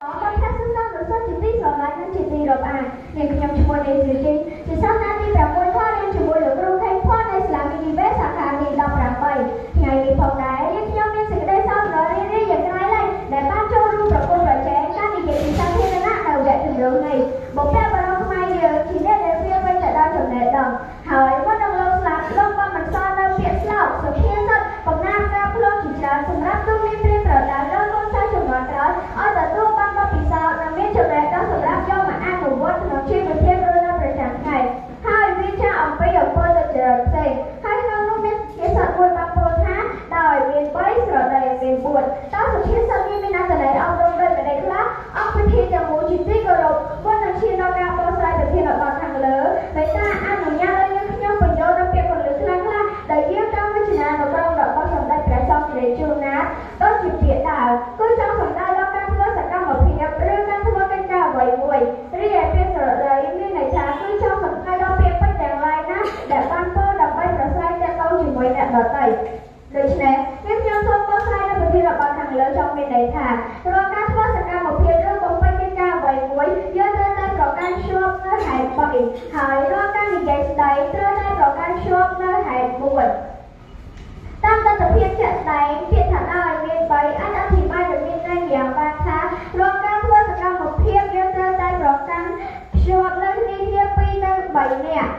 Con thác sức năng được xuất trực tiếp vào lại những chỉ thị độc ảnh nênខ្ញុំឈ្មោះនេះជាជាសាសនាទី6ផងរៀនជាមួយលោកគ្រូខេងផននៃសាលាមីនីវេសាខាទី18ថ្ងៃនេះផងដែរយើងខ្ញុំមានសេចក្តីសោកដ៏រីករាយយ៉ាងក្រៃលែងដែលបានចូលរួមប្រគល់ប្រជែងការនិយាយពីសាធារណៈនៅវគ្គជំរុញនេះបុព្វបុរសខ្មែរយើងជាអ្នកដែលវាវិញទៅដល់ចំណេះដឹងហើយមុននឹងលោកស្លាប់លោកបានបន្សល់នៅពាក្យស្លោកសុភាសិតបំណាំការភ្លោះជាច្រើនសម្រាប់ទូមានព្រានប្រដៅដល់កូនចៅជំនាន់ក្រោយឲ្យទទួលបានបទពិសោធន៍និងមានចំណេះដឹងសម្រាប់យកមកអនុវត្តក្នុងជីវភាពរស់នៅប្រចាំថ្ងៃហើយវាចាអំពីអំពើទុច្ចរិតផ្សេងហើយក្នុងនោះមានសុភាសិតមួយបានពោលថាដោយមាន3ស្រដីមាន4តើសុភាសិតនេះមានអត្ថន័យអប់រំដូចម្តេចខ្លះអង្គពិធីទាំងមូលជាទីគោរពមុននឹងឈានដល់ការបកស្រាយប្រធានបទខាងលើដែលថាអនុញ្ញាតឲ្យយើងខ្ញុំបញ្ចូលនូវពាក្យពលិខ្លះៗដែលយើងតាមវិជ្ជានៅក្នុងរបស់សម្ដេចព្រះសង្ឃសិរីជួនណាដូចជាពាក្យដើរគឺចង់សម្ដៅដល់ការធ្វើសកម្មភាពឬការធ្វើកិច្ចការអ្វីមួយរីឯពាក្យស្រដីមានន័យថាគឺចង់សម្ដៅដល់ពាក្យពេចន៍ទាំងឡាយណាដែលបានពោលដើម្បីប្រសើរទាក់ទងជាមួយអ្នកដទៃដូច្នេះខ្ញុំសូមបកស្រាយនៅប្រធានបទខាងលើចង់មានន័យថារាល់ការធ្វើសកម្មភាពឬបំពេញកិច្ចការអ្វីមួយយើងត្រូវតែប្រកាន់ខ្ជាប់នៅហេតុ3ហើយរាល់ការនិយាយស្ដីត្រូវតែប្រកាន់ខ្ជាប់នៅហេតុ4តាមទស្សនវិជ្ជាជាក់ស្ដែងពាក្យថាឲ្យមាន3អាចអធិប្បាយទៅមានន័យយ៉ាងបានថារាល់ការធ្វើសកម្មភាពយើងត្រូវតែប្រកាន់ខ្ជាប់នៅគ្នា2ទៅ3នាក់